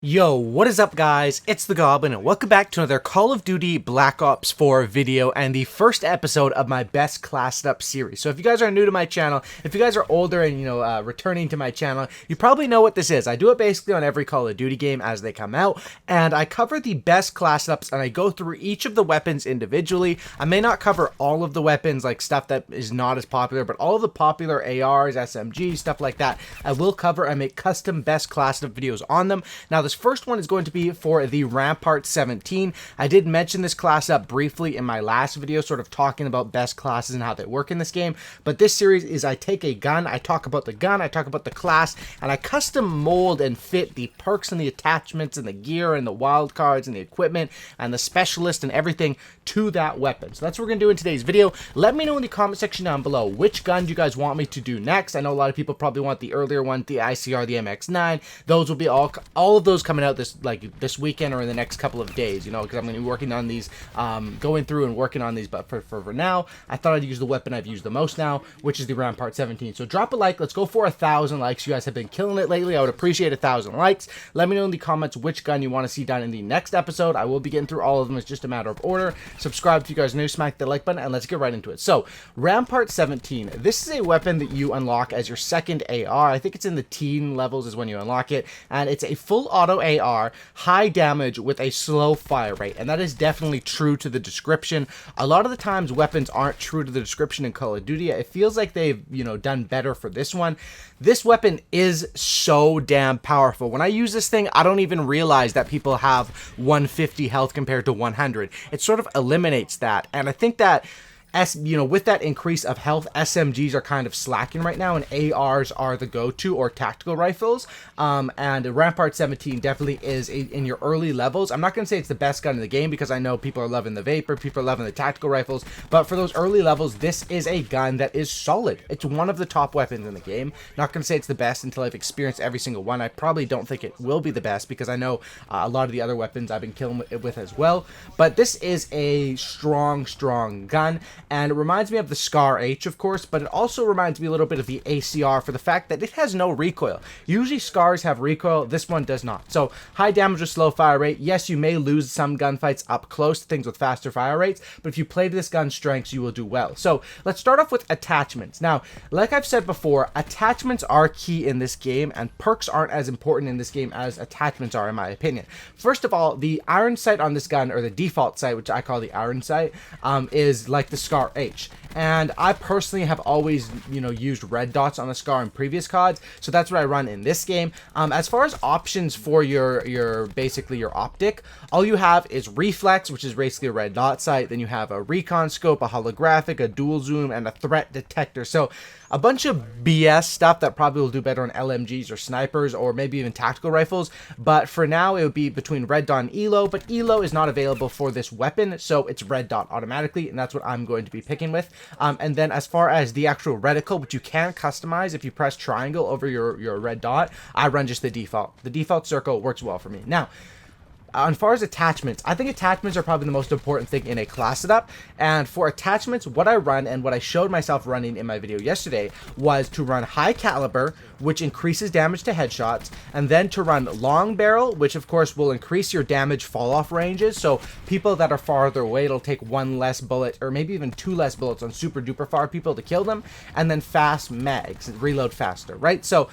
Yo, what is up guys? It's the Goblin and welcome back to another Call of Duty Black Ops 4 video and the first episode of my Best Classed Up series. So if you guys are new to my channel, if you guys are older and returning to my channel, you probably know what this is. I do it basically on every Call of Duty game as they come out, and I cover the best class ups and I go through each of the weapons individually. I may not cover all of the weapons, like stuff that is not as popular, but all of the popular ARs, SMGs, stuff like that, I will cover and make custom best class up videos on them. Now this first one is going to be for the Rampart 17. I did mention this class up briefly in my last video, sort of talking about best classes and how they work in this game, but this series is I take a gun, I talk about the gun, I talk about the class, and I custom mold and fit the perks and the attachments and the gear and the wild cards and the equipment and the specialist and everything to that weapon. So that's what we're going to do in today's video. Let me know in the comment section down below which gun you guys want me to do next. I know a lot of people probably want the earlier one, the ICR, the MX9. Those will be all of those coming out this weekend or in the next couple of days, you know, because I'm going to be working on these, going through and working on these. But for now, I thought I'd use the weapon I've used the most now, which is the Rampart 17. So drop a like. Let's go for 1,000 likes. You guys have been killing it lately. I would appreciate 1,000 likes. Let me know in the comments which gun you want to see done in the next episode. I will be getting through all of them. It's just a matter of order. Subscribe if you guys are new, smack the like button, and let's get right into it. So Rampart 17, this is a weapon that you unlock as your second AR. I think it's in the teen levels is when you unlock it, and it's a full auto AR, high damage with a slow fire rate, and that is definitely true to the description. A lot of the times weapons aren't true to the description in Call of Duty. It feels like they've, done better for this one. This weapon is so damn powerful. When I use this thing, I don't even realize that people have 150 health compared to 100. It sort of eliminates that, and I think that with that increase of health, SMGs are kind of slacking right now, and ARs are the go-to, or tactical rifles. And Rampart 17 definitely is in your early levels. I'm not going to say it's the best gun in the game because I know people are loving the Vapor, people are loving the tactical rifles, but for those early levels, this is a gun that is solid. It's one of the top weapons in the game. Not going to say it's the best until I've experienced every single one. I probably don't think it will be the best because I know a lot of the other weapons I've been killing it with as well, but this is a strong gun. And it reminds me of the Scar H, of course, but it also reminds me a little bit of the ACR for the fact that it has no recoil. Usually Scars have recoil, this one does not. So high damage with slow fire rate. Yes, you may lose some gunfights up close, things with faster fire rates, but if you play to this gun's strengths, you will do well. So let's start off with attachments. Now, like I've said before, attachments are key in this game, and perks aren't as important in this game as attachments are, in my opinion. First of all, the iron sight on this gun, or the default sight, which I call the iron sight, is like the Scar H, and I personally have always used red dots on the Scar in previous CODs, so that's what I run in this game. As far as options for your basically your optic, all you have is reflex, which is basically a red dot sight. Then you have a recon scope, a holographic, a dual zoom, and a threat detector. So a bunch of BS stuff that probably will do better on LMGs or snipers or maybe even tactical rifles, but for now it would be between red dot and ELO, but ELO is not available for this weapon, so it's red dot automatically, and that's what I'm going to be picking with. And then as far as the actual reticle, which you can customize if you press triangle over your red dot, I run just the default. The default circle works well for me. Now, as far as attachments, I think attachments are probably the most important thing in a class setup. And for attachments, what I run and what I showed myself running in my video yesterday was to run high caliber, which increases damage to headshots, and then to run long barrel, which of course will increase your damage fall off ranges. So people that are farther away, it'll take one less bullet or maybe even two less bullets on super duper far people to kill them. And then fast mags, reload faster, right? So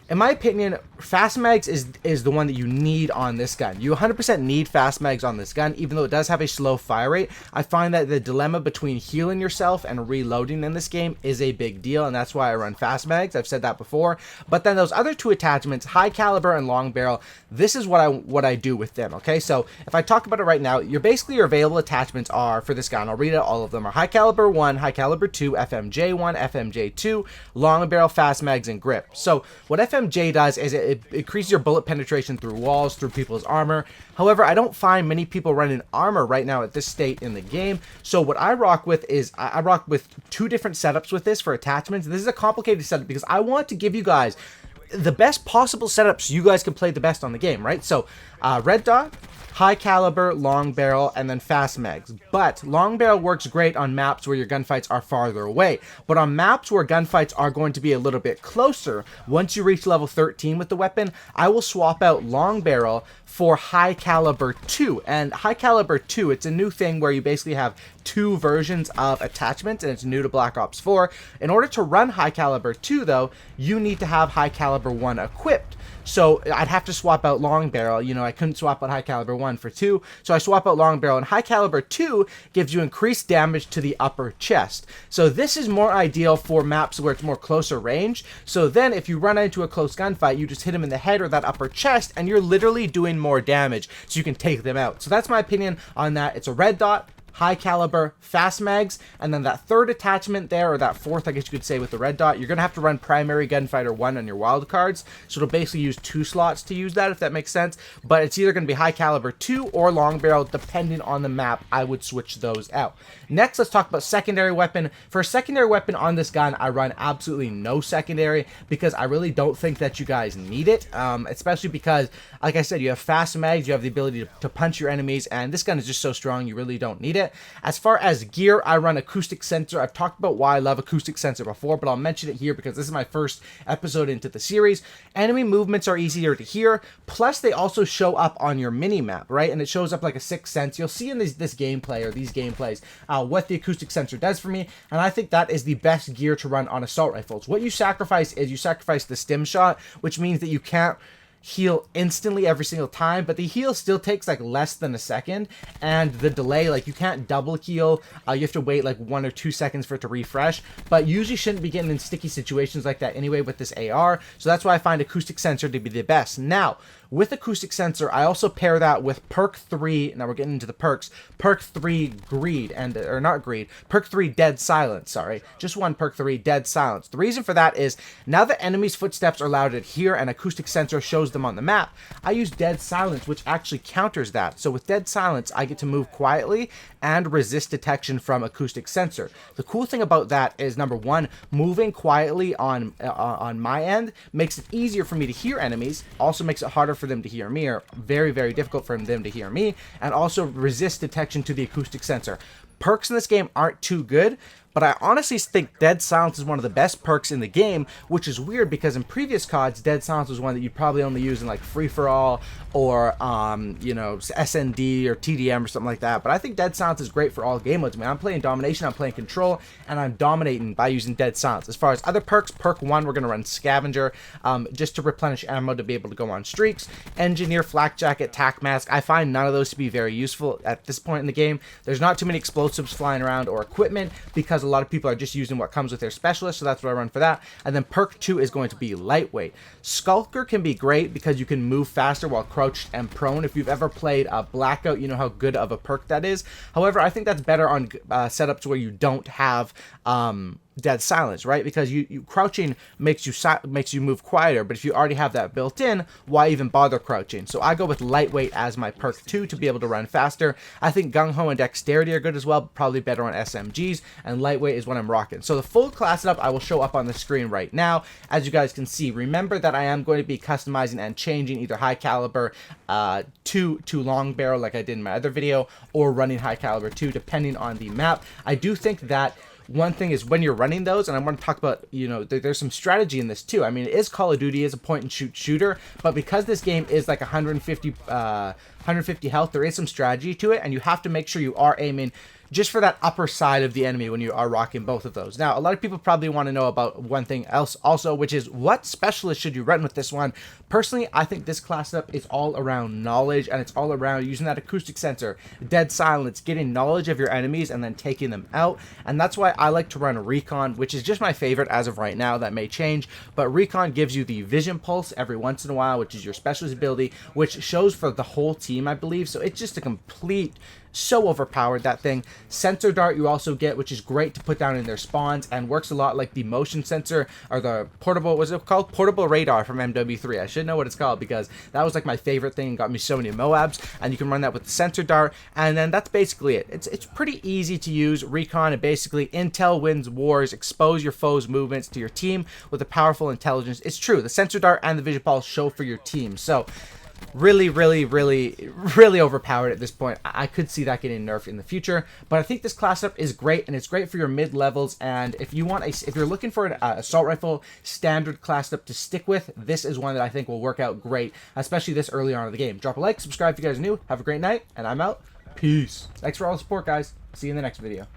in my opinion, fast mags is the one that you need on this gun. You 100% need fast mags on this gun, even though it does have a slow fire rate. I find that the dilemma between healing yourself and reloading in this game is a big deal, and that's why I run fast mags. I've said that before. But then those other two attachments, high caliber and long barrel, this is what I do with them. Okay, so if I talk about it right now, your available attachments are for this gun. I'll read out all of them. Are high caliber 1, high caliber 2, FMJ 1, FMJ 2, long barrel, fast mags, and grip. So what FMJ does is it increases your bullet penetration through walls, through people's armor. However, I don't find many people running armor right now at this state in the game. So what I rock with is I rock with two different setups with this for attachments. This is a complicated setup because I want to give you guys the best possible setups so you guys can play the best on the game, right? So red dot, high caliber, long barrel, and then fast mags. But long barrel works great on maps where your gunfights are farther away. But on maps where gunfights are going to be a little bit closer, once you reach level 13 with the weapon, I will swap out long barrel for high caliber 2. And high caliber 2, it's a new thing where you basically have two versions of attachments, and it's new to Black Ops 4. In order to run high caliber 2 though, you need to have high caliber 1 equipped. So I'd have to swap out long barrel. You know, I couldn't swap out high caliber 1 for 2, so I swap out long barrel, and high caliber 2 gives you increased damage to the upper chest. So this is more ideal for maps where it's more closer range. So then if you run into a close gunfight, you just hit them in the head or that upper chest, and you're literally doing more damage, so you can take them out. So that's my opinion on that. It's a red dot, high caliber, fast mags, and then that third attachment there, or that fourth, I guess you could say, with the red dot, you're going to have to run primary gunfighter 1 on your wild cards, so it'll basically use 2 slots to use that, if that makes sense. But it's either going to be high caliber 2 or long barrel, depending on the map. I would switch those out. Next, let's talk about secondary weapon. For a secondary weapon on this gun, I run absolutely no secondary, because I really don't think that you guys need it, especially because, like I said, you have fast mags, you have the ability to punch your enemies, and this gun is just so strong, you really don't need it. As far as gear, I run acoustic sensor. I've talked about why I love acoustic sensor before, but I'll mention it here because this is my first episode into the series. Enemy movements are easier to hear, plus they also show up on your mini-map, right? And it shows up like a sixth sense. You'll see in this gameplay, or these gameplays, what the acoustic sensor does for me, and I think that is the best gear to run on assault rifles. What you sacrifice is you sacrifice the stim shot, which means that you can't heal instantly every single time, but the heal still takes like less than a second, and the delay, like you can't double heal, you have to wait like 1 or 2 seconds for it to refresh, but usually shouldn't be getting in sticky situations like that anyway with this AR, so that's why I find acoustic sensor to be the best. Now, with acoustic sensor, I also pair that with Perk 3, now we're getting into the perks, Perk 3 Greed, or not Greed, Perk 3 Dead Silence, sorry, just one Perk 3 Dead Silence. The reason for that is, now that enemies' footsteps are louder to hear and acoustic sensor shows them on the map, I use Dead Silence, which actually counters that. So with Dead Silence, I get to move quietly and resist detection from acoustic sensor. The cool thing about that is, number one, moving quietly on my end makes it easier for me to hear enemies, also makes it harder for them to hear me, or very, very difficult for them to hear me, and also resist detection to the acoustic sensor. Perks in this game aren't too good, but I honestly think Dead Silence is one of the best perks in the game, which is weird because in previous CODs, Dead Silence was one that you'd probably only use in like free-for-all or, you know, SND or TDM or something like that. But I think Dead Silence is great for all game modes, man. I'm playing Domination, I'm playing Control, and I'm dominating by using Dead Silence. As far as other perks, Perk 1, we're going to run Scavenger, just to replenish ammo to be able to go on streaks. Engineer, Flak Jacket, Tac Mask, I find none of those to be very useful at this point in the game. There's not too many explosives flying around or equipment, because a lot of people are just using what comes with their specialist, so that's what I run for that. And then Perk 2 is going to be Lightweight. Skulker can be great because you can move faster while crouched and prone. If you've ever played Blackout, you know how good of a perk that is. However, I think that's better on setups where you don't have Dead Silence, right? Because you crouching makes you move quieter, but if you already have that built in, why even bother crouching? So I go with Lightweight as my Perk 2 to be able to run faster. I think Gung Ho and Dexterity are good as well, probably better on SMGs, and Lightweight is what I'm rocking. So the full class setup I will show up on the screen right now, as you guys can see. Remember that I am going to be customizing and changing either high caliber to long barrel like I did in my other video, or running high caliber 2 depending on the map. I do think that one thing is when you're running those, and I want to talk about, you know, there's some strategy in this too. I mean, it is Call of Duty, it is a point and shoot shooter, but because this game is like 150 health, there is some strategy to it, and you have to make sure you are aiming just for that upper side of the enemy when you are rocking both of those. Now, a lot of people probably want to know about one thing else also, which is what specialist should you run with this one? Personally, I think this class setup is all around knowledge, and it's all around using that acoustic sensor, Dead Silence, getting knowledge of your enemies, and then taking them out. And that's why I like to run Recon, which is just my favorite as of right now. That may change, but Recon gives you the Vision Pulse every once in a while, which is your specialist ability, which shows for the whole team, I believe. So it's just a complete, so overpowered, that thing. Sensor Dart you also get, which is great to put down in their spawns, and works a lot like the motion sensor, or the portable, what's it called? Portable radar from MW3. I should know what it's called, because that was like my favorite thing and got me so many Moabs, and you can run that with the Sensor Dart, and then that's basically it. It's pretty easy to use Recon, and basically intel wins wars, expose your foes' movements to your team with a powerful intelligence. It's true, the Sensor Dart and the Vision Pulse show for your team. So really, really, really, really overpowered at this point. I could see that getting nerfed in the future, but I think this class up is great, and it's great for your mid levels. And if you want if you're looking for an assault rifle standard class up to stick with, this is one that I think will work out great, especially this early on in the game. Drop a like, subscribe if you guys are new. Have a great night, and I'm out. Peace. Thanks for all the support, guys. See you in the next video.